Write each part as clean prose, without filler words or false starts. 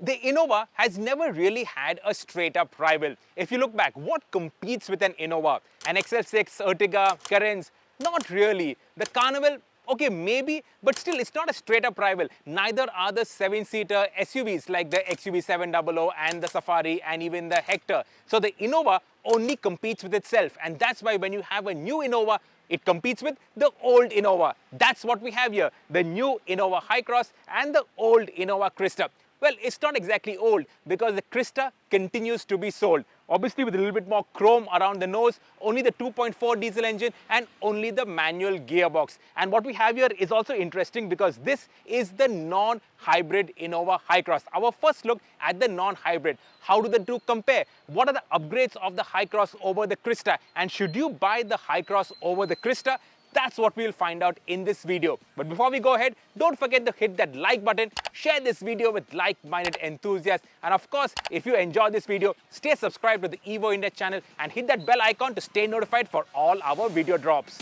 The Innova has never really had a straight-up rival. If you look back, what competes with an Innova? An XL6, Ertiga, Carens? Not really. The Carnival? Okay, maybe, but still it's not a straight-up rival. Neither are the 7-seater SUVs like the XUV700 and the Safari and even the Hector. So the Innova only competes with itself, and that's why when you have a new Innova, it competes with the old Innova. That's what we have here, the new Innova HyCross and the old Innova Crysta. Well, it's not exactly old because the Crysta continues to be sold. Obviously with a little bit more chrome around the nose, only the 2.4 diesel engine and only the manual gearbox. And what we have here is also interesting because this is the non-hybrid Innova HyCross. Our first look at the non-hybrid. How do the two compare? What are the upgrades of the HyCross over the Crysta? And should you buy the HyCross over the Crysta? That's what we'll find out in this video. But before we go ahead, don't forget to hit that like button, share this video with like-minded enthusiasts, and of course, if you enjoyed this video, stay subscribed to the Evo India channel and hit that bell icon to stay notified for all our video drops.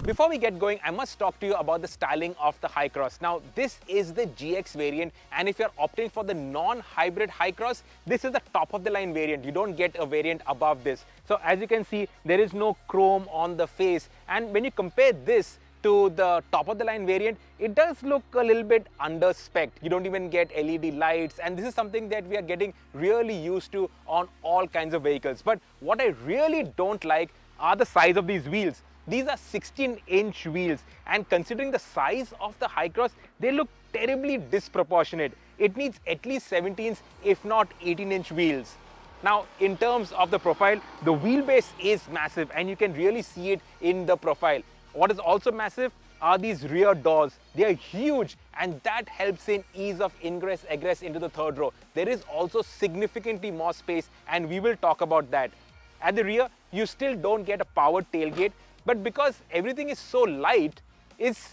Before we get going, I must talk to you about the styling of the HyCross. Now, this is the GX variant, and if you're opting for the non-hybrid HyCross, this is the top of the line variant. You don't get a variant above this. So as you can see, there is no chrome on the face. And when you compare this to the top of the line variant, it does look a little bit under spec. You don't even get LED lights, and this is something that we are getting really used to on all kinds of vehicles. But what I really don't like are the size of these wheels. These are 16-inch wheels, and considering the size of the HyCross, they look terribly disproportionate. It needs at least 17s, if not 18-inch wheels. Now, in terms of the profile, the wheelbase is massive, and you can really see it in the profile. What is also massive are these rear doors. They are huge, and that helps in ease of ingress, egress into the third row. There is also significantly more space, and we will talk about that. At the rear, you still don't get a powered tailgate, but because everything is so light, it's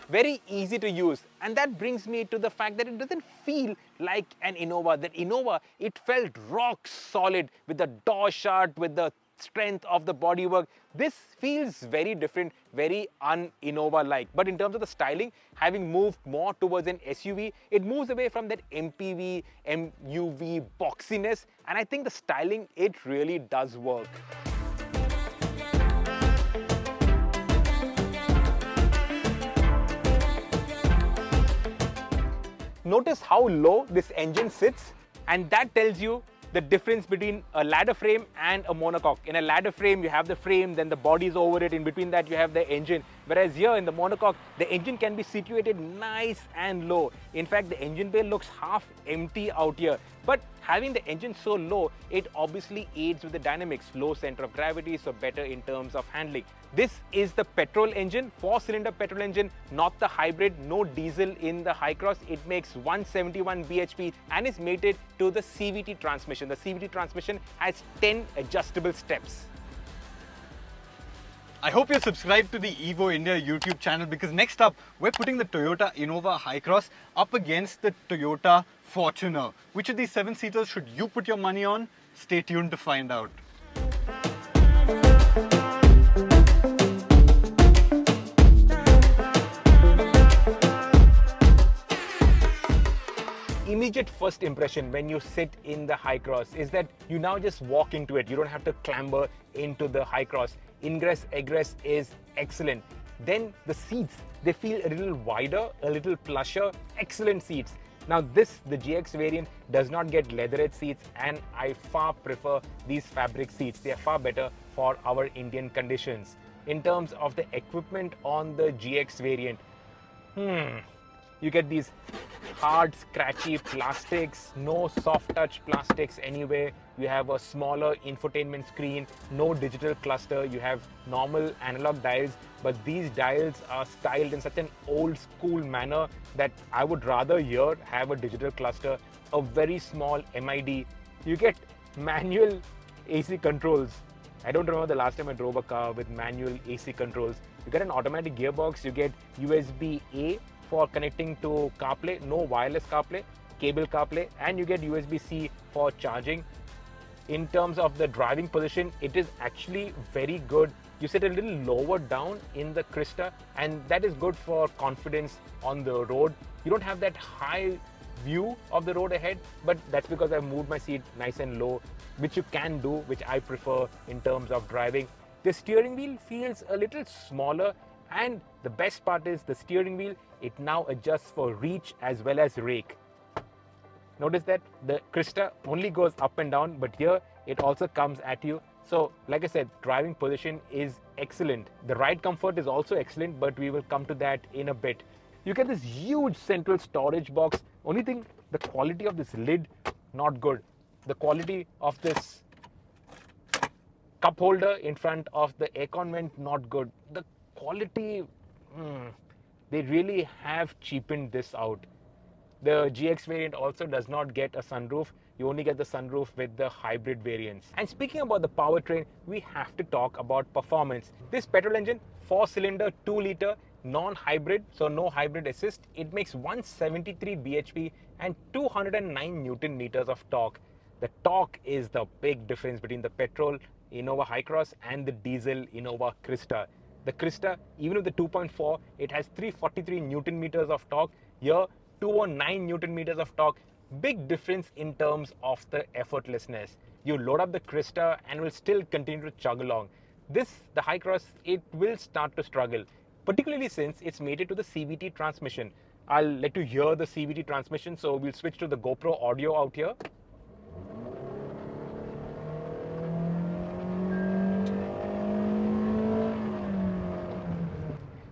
very easy to use. And that brings me to the fact that it doesn't feel like an Innova. That Innova, it felt rock solid with the door shut, with the strength of the bodywork. This feels very different, very un-Innova-like. But in terms of the styling, having moved more towards an SUV, it moves away from that MPV, MUV boxiness. And I think the styling, it really does work. Notice how low this engine sits, and that tells you the difference between a ladder frame and a monocoque. In a ladder frame, you have the frame, then the body is over it. In between that, you have the engine. Whereas here in the monocoque, the engine can be situated nice and low. In fact, the engine bay looks half empty out here. But having the engine so low, it obviously aids with the dynamics. Low center of gravity, so better in terms of handling. This is the petrol engine, 4-cylinder petrol engine, not the hybrid, no diesel in the HyCross. It makes 171 bhp and is mated to the CVT transmission. The CVT transmission has 10 adjustable steps. I hope you're subscribed to the Evo India YouTube channel, because next up, we're putting the Toyota Innova HyCross up against the Toyota Fortuner. Which of these 7-seaters should you put your money on? Stay tuned to find out. Immediate first impression when you sit in the HyCross is that you now just walk into it. You don't have to clamber into the HyCross. Ingress, egress is excellent. Then the seats, they feel a little wider, a little plusher, excellent seats. Now this, the GX variant, does not get leatherette seats, and I far prefer these fabric seats. They are far better for our Indian conditions. In terms of the equipment on the GX variant, you get these hard, scratchy plastics, no soft touch plastics anywhere. You have a smaller infotainment screen, no digital cluster. You have normal analog dials, but these dials are styled in such an old school manner that I would rather here have a digital cluster, a very small MID. You get manual AC controls. I don't remember the last time I drove a car with manual AC controls. You get an automatic gearbox, you get USB-A for connecting to CarPlay, no wireless CarPlay, cable CarPlay, and you get USB-C for charging. in terms of the driving position, it is actually very good. You sit a little lower down in the Crysta, and that is good for confidence on the road. You don't have that high view of the road ahead, but that's because I've moved my seat nice and low, which you can do, which I prefer in terms of driving. The steering wheel feels a little smaller, and the best part is the steering wheel, it now adjusts for reach as well as rake. Notice that the Crysta only goes up and down, but here it also comes at you. So like I said, driving position is excellent. The ride comfort is also excellent, but we will come to that in a bit. You get this huge central storage box. Only thing, the quality of this lid, not good. The quality of this cup holder in front of the aircon vent, not good. The quality, they really have cheapened this out. The GX variant also does not get a sunroof. You only get the sunroof with the hybrid variants. And speaking about the powertrain, we have to talk about performance. This petrol engine, 4-cylinder, 2-liter, non-hybrid, so no hybrid assist. It makes 173 bhp and 209 Newton meters of torque. The torque is the big difference between the petrol Innova HyCross and the diesel Innova Crysta. The Crysta, even with the 2.4, it has 343 Newton meters of torque. Here, 209 Newton meters of torque. Big difference in terms of the effortlessness. You load up the Crysta and will still continue to chug along. This, the HyCross, it will start to struggle, particularly since it's mated to the CVT transmission. I'll let you hear the CVT transmission, so we'll switch to the GoPro audio out here.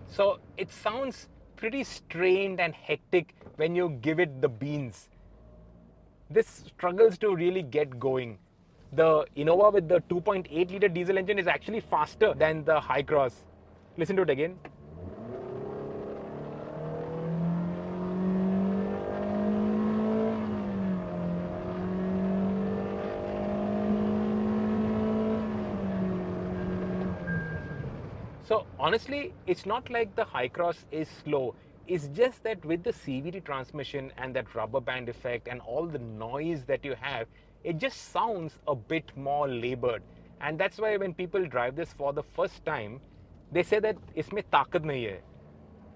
So it sounds pretty strained and hectic when you give it the beans. This struggles to really get going. The Innova with the 2.8 liter diesel engine is actually faster than the HyCross. Listen to it again. So honestly, it's not like the HyCross is slow. It's just that with the CVT transmission and that rubber band effect and all the noise that you have, it just sounds a bit more labored. And that's why when people drive this for the first time, they say that isme taakat nahi hai,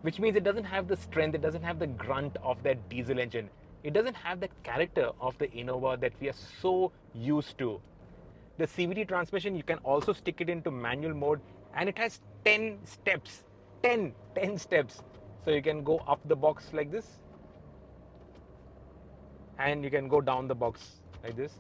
which means it doesn't have the strength, it doesn't have the grunt of that diesel engine. It doesn't have the character of the Innova that we are so used to. The CVT transmission, you can also stick it into manual mode, and it has 10 steps. 10 steps. So you can go up the box like this, and you can go down the box like this.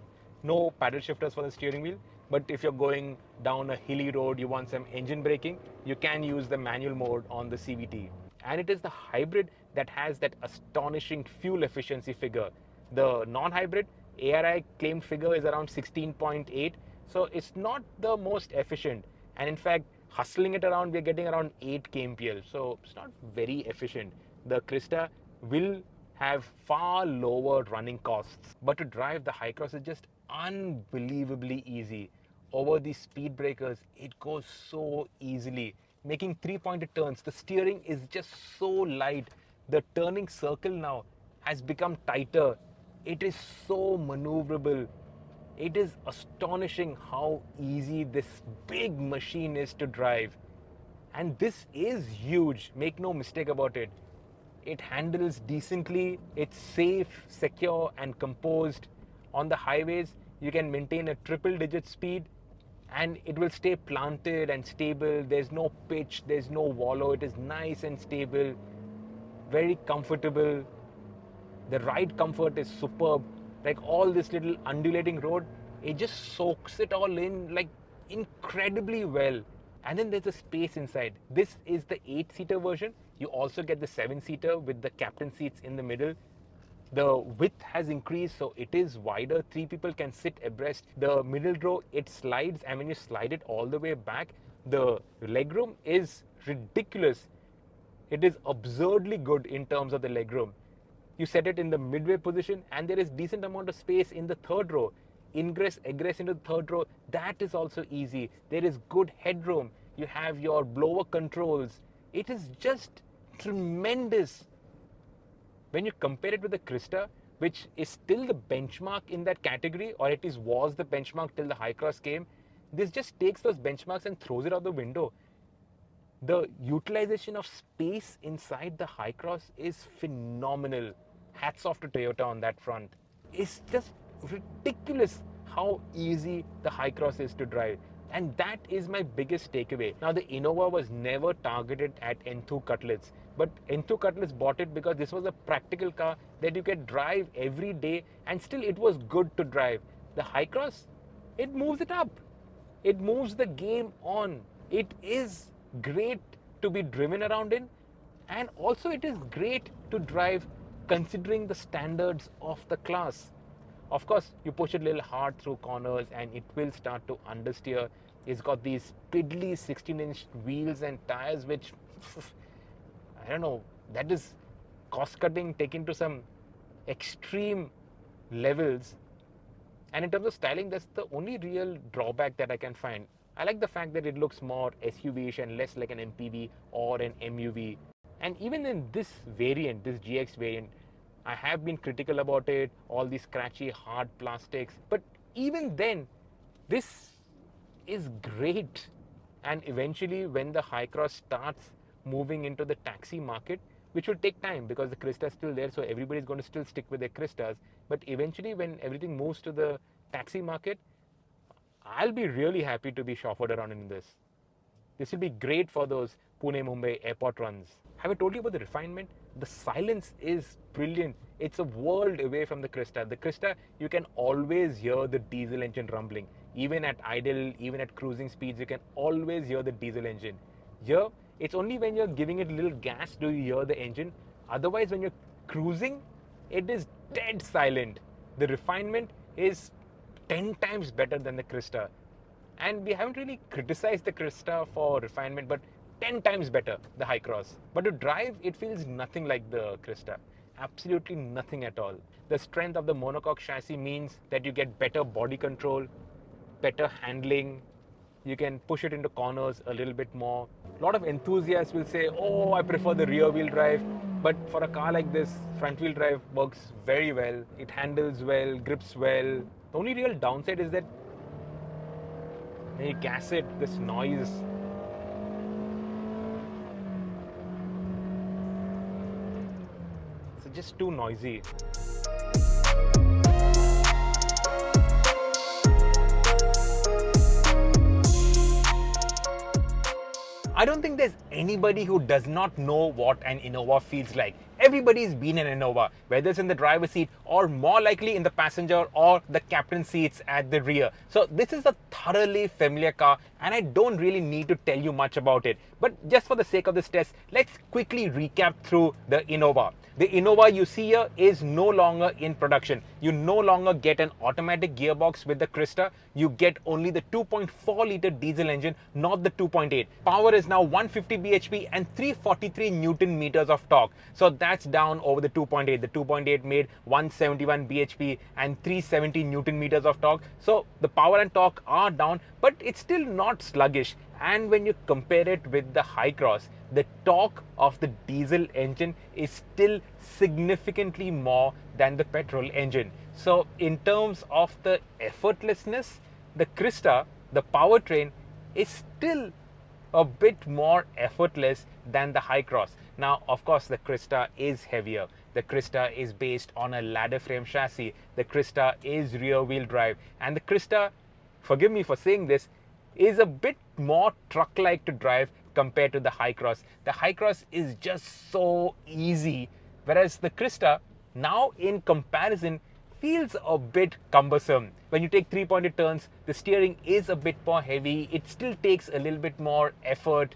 No paddle shifters for the steering wheel, but if you're going down a hilly road, you want some engine braking, you can use the manual mode on the CVT. And it is the hybrid that has that astonishing fuel efficiency figure. The non-hybrid ARI claimed figure is around 16.8, so it's not the most efficient. And in fact, hustling it around, we're getting around 8 kmpl, so it's not very efficient. The Crysta will have far lower running costs, but to drive the HyCross is just unbelievably easy. Over these speed breakers, it goes so easily, making 3-pointed turns. The steering is just so light. The turning circle now has become tighter. It is so maneuverable. It is astonishing how easy this big machine is to drive. And this is huge, make no mistake about it. It handles decently, it's safe, secure and composed. On the highways, you can maintain a triple-digit speed and it will stay planted and stable. There's no pitch, there's no wallow. It is nice and stable, very comfortable. The ride comfort is superb. Like all this little undulating road, it just soaks it all in like incredibly well. And then there's a space inside. This is the 8-seater version. You also get the 7-seater with the captain seats in the middle. The width has increased, so it is wider. 3 people can sit abreast. The middle row, it slides, and when you slide it all the way back, the legroom is ridiculous. It is absurdly good in terms of the legroom. You set it in the midway position, and there is decent amount of space in the 3rd row. Ingress, egress into the 3rd row, that is also easy. There is good headroom. You have your blower controls. It is just tremendous. When you compare it with the Crysta, which is still the benchmark in that category, or at least was the benchmark till the HyCross came, this just takes those benchmarks and throws it out the window. The utilization of space inside the HyCross is phenomenal. Hats off to Toyota on that front. It's just ridiculous how easy the HyCross is to drive. And that is my biggest takeaway. Now, the Innova was never targeted at Enthu Cutlets, but Enthu Cutlets bought it because this was a practical car that you can drive every day and still it was good to drive. The HyCross, it moves it up. It moves the game on. It is great to be driven around in, and also it is great to drive considering the standards of the class. Of course, you push it a little hard through corners and it will start to understeer. It's got these piddly 16-inch wheels and tires, which, I don't know, that is cost cutting taken to some extreme levels. And in terms of styling, that's the only real drawback that I can find. I like the fact that it looks more SUV-ish and less like an MPV or an MUV. And even in this variant, this GX variant, I have been critical about it, all these scratchy, hard plastics. But even then, this is great. And eventually, when the HyCross starts moving into the taxi market, which will take time because the Crysta is still there, so everybody's going to still stick with their Crystas. But eventually, when everything moves to the taxi market, I'll be really happy to be chauffeured around in this. This will be great for those Pune-Mumbai airport runs. Have I told you about the refinement? The silence is brilliant. It's a world away from the Crysta. The Crysta, you can always hear the diesel engine rumbling. Even at idle, even at cruising speeds, you can always hear the diesel engine. Here, it's only when you're giving it a little gas do you hear the engine. Otherwise, when you're cruising, it is dead silent. The refinement is 10 times better than the Crysta. And we haven't really criticized the Crysta for refinement, but 10 times better, the HyCross. But to drive, it feels nothing like the Crysta. Absolutely nothing at all. The strength of the monocoque chassis means that you get better body control, better handling. You can push it into corners a little bit more. A lot of enthusiasts will say, oh, I prefer the rear wheel drive. But for a car like this, front wheel drive works very well. It handles well, grips well. The only real downside is that when you gas it, this noise. It's just too noisy. I don't think there's anybody who does not know what an Innova feels like. Everybody's been in an Innova, whether it's in the driver's seat or more likely in the passenger or the captain's seats at the rear. So this is a thoroughly familiar car and I don't really need to tell you much about it. But just for the sake of this test, let's quickly recap through the Innova. The Innova you see here is no longer in production. You no longer get an automatic gearbox with the Crysta. You get only the 2.4 liter diesel engine, not the 2.8. Power is now 150 bhp and 343 Newton meters of torque. So that's down over the 2.8. The 2.8 made 171 bhp and 370 Newton meters of torque. So the power and torque are down, but it's still not sluggish. And when you compare it with the HyCross, the torque of the diesel engine is still significantly more than the petrol engine. So in terms of the effortlessness, the Crysta, the powertrain, is still a bit more effortless than the HyCross. Now, of course, the Crysta is heavier. The Crysta is based on a ladder frame chassis. The Crysta is rear wheel drive. And the Crysta, forgive me for saying this, is a bit more truck-like to drive compared to the HyCross. The HyCross is just so easy, whereas the Crysta, now in comparison, feels a bit cumbersome. When you take 3-pointed turns, the steering is a bit more heavy. It still takes a little bit more effort.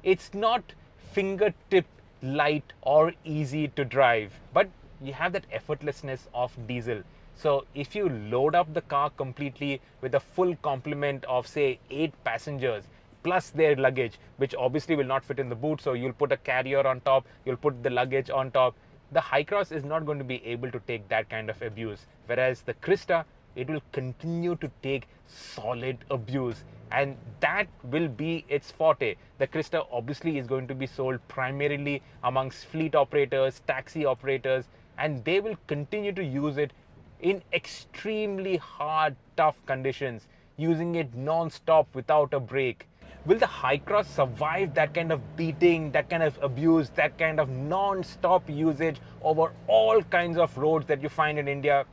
It's not fingertip light or easy to drive, but you have that effortlessness of diesel. So if you load up the car completely with a full complement of say 8 passengers plus their luggage, which obviously will not fit in the boot, so you'll put a carrier on top, you'll put the luggage on top, the HyCross is not going to be able to take that kind of abuse. Whereas the Crysta, it will continue to take solid abuse, and that will be its forte. The Crysta obviously is going to be sold primarily amongst fleet operators, taxi operators, and they will continue to use it in extremely hard, tough conditions, using it non-stop without a break. Will the HyCross survive that kind of beating, that kind of abuse, that kind of non-stop usage over all kinds of roads that you find in India?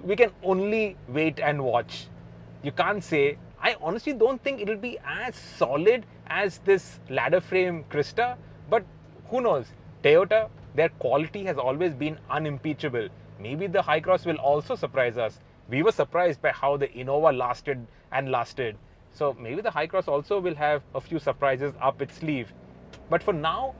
We can only wait and watch. You can't say. I honestly don't think it'll be as solid as this ladder frame Crysta, but who knows? Toyota, their quality has always been unimpeachable. Maybe the HyCross will also surprise us. We were surprised by how the Innova lasted and lasted. So maybe the HyCross also will have a few surprises up its sleeve. But for now,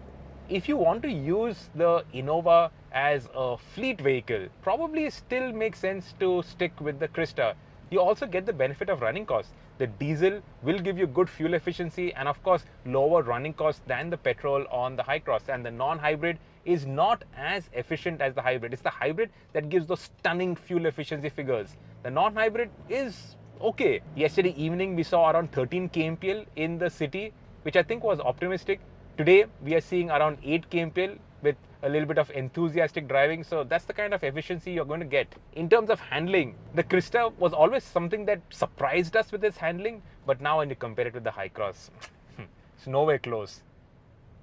if you want to use the Innova as a fleet vehicle, probably still makes sense to stick with the Crysta. You also get the benefit of running costs. The diesel will give you good fuel efficiency and of course lower running costs than the petrol on the HyCross, and the non-hybrid is not as efficient as the hybrid. It's the hybrid that gives those stunning fuel efficiency figures. The non-hybrid is okay. Yesterday evening we saw around 13 kmpl in the city, which I think was optimistic. Today we are seeing around 8 kmpl with a little bit of enthusiastic driving, so that's the kind of efficiency you're going to get. In terms of handling, the Crysta was always something that surprised us with its handling, but now when you compare it with the HyCross, it's nowhere close.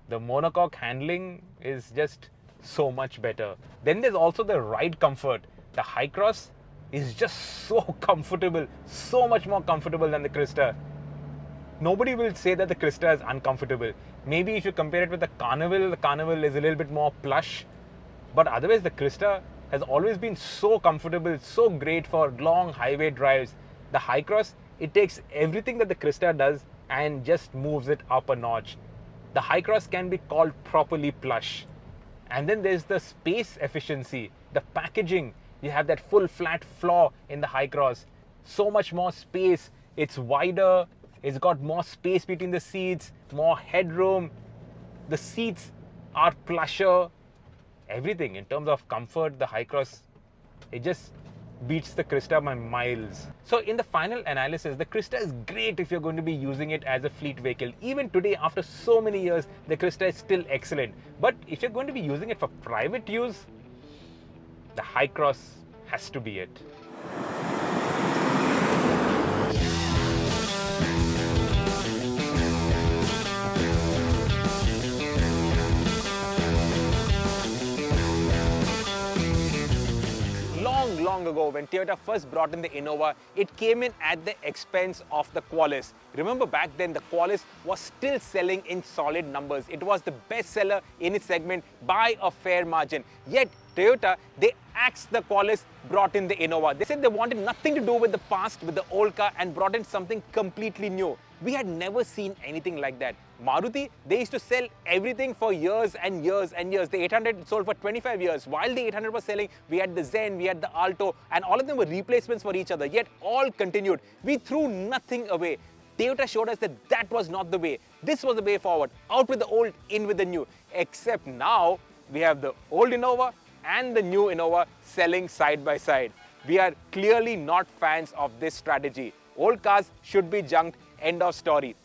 The monocoque handling is just so much better. Then there's also the ride comfort. The HyCross is just so comfortable, so much more comfortable than the Crysta. Nobody will say that the Crysta is uncomfortable. Maybe if you compare it with the Carnival is a little bit more plush. But otherwise, the Crysta has always been so comfortable, so great for long highway drives. The HyCross, it takes everything that the Crysta does and just moves it up a notch. The HyCross can be called properly plush. And then there's the space efficiency, the packaging. You have that full flat floor in the HyCross. So much more space. It's wider. It's got more space between the seats, more headroom. The seats are plusher. Everything in terms of comfort, the HyCross, it just beats the Crysta by miles. So in the final analysis, the Crysta is great if you're going to be using it as a fleet vehicle. Even today, after so many years, the Crysta is still excellent. But if you're going to be using it for private use, the HyCross has to be it. Long ago, when Toyota first brought in the Innova, it came in at the expense of the Qualis. Remember back then, the Qualis was still selling in solid numbers. It was the best seller in its segment by a fair margin. Yet Toyota, they axed the Qualis, brought in the Innova. They said they wanted nothing to do with the past, with the old car, and brought in something completely new. We had never seen anything like that. Maruti, they used to sell everything for years and years and years. The 800 sold for 25 years. While the 800 was selling, we had the Zen, we had the Alto, and all of them were replacements for each other, yet all continued. We threw nothing away. Toyota showed us that that was not the way. This was the way forward. Out with the old, in with the new. Except now, we have the old Innova and the new Innova selling side by side. We are clearly not fans of this strategy. Old cars should be junked, end of story.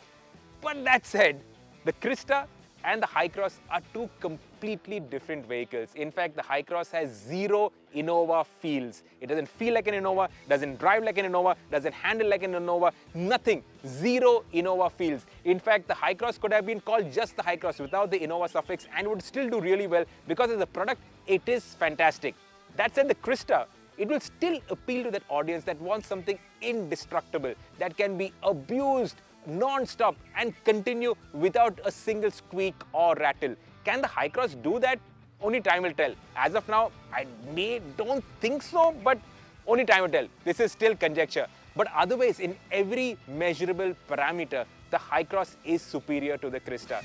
But that said, the Crysta and the HyCross are two completely different vehicles. In fact, the HyCross has zero Innova feels. It doesn't feel like an Innova, doesn't drive like an Innova, doesn't handle like an Innova, nothing. Zero Innova feels. In fact, the HyCross could have been called just the HyCross without the Innova suffix and would still do really well because as a product, it is fantastic. That said, the Crysta, it will still appeal to that audience that wants something indestructible, that can be abused non-stop and continue without a single squeak or rattle. Can the HyCross do that? Only time will tell. As of now, I don't think so, but only time will tell. This is still conjecture. But otherwise, in every measurable parameter, the HyCross is superior to the Crysta.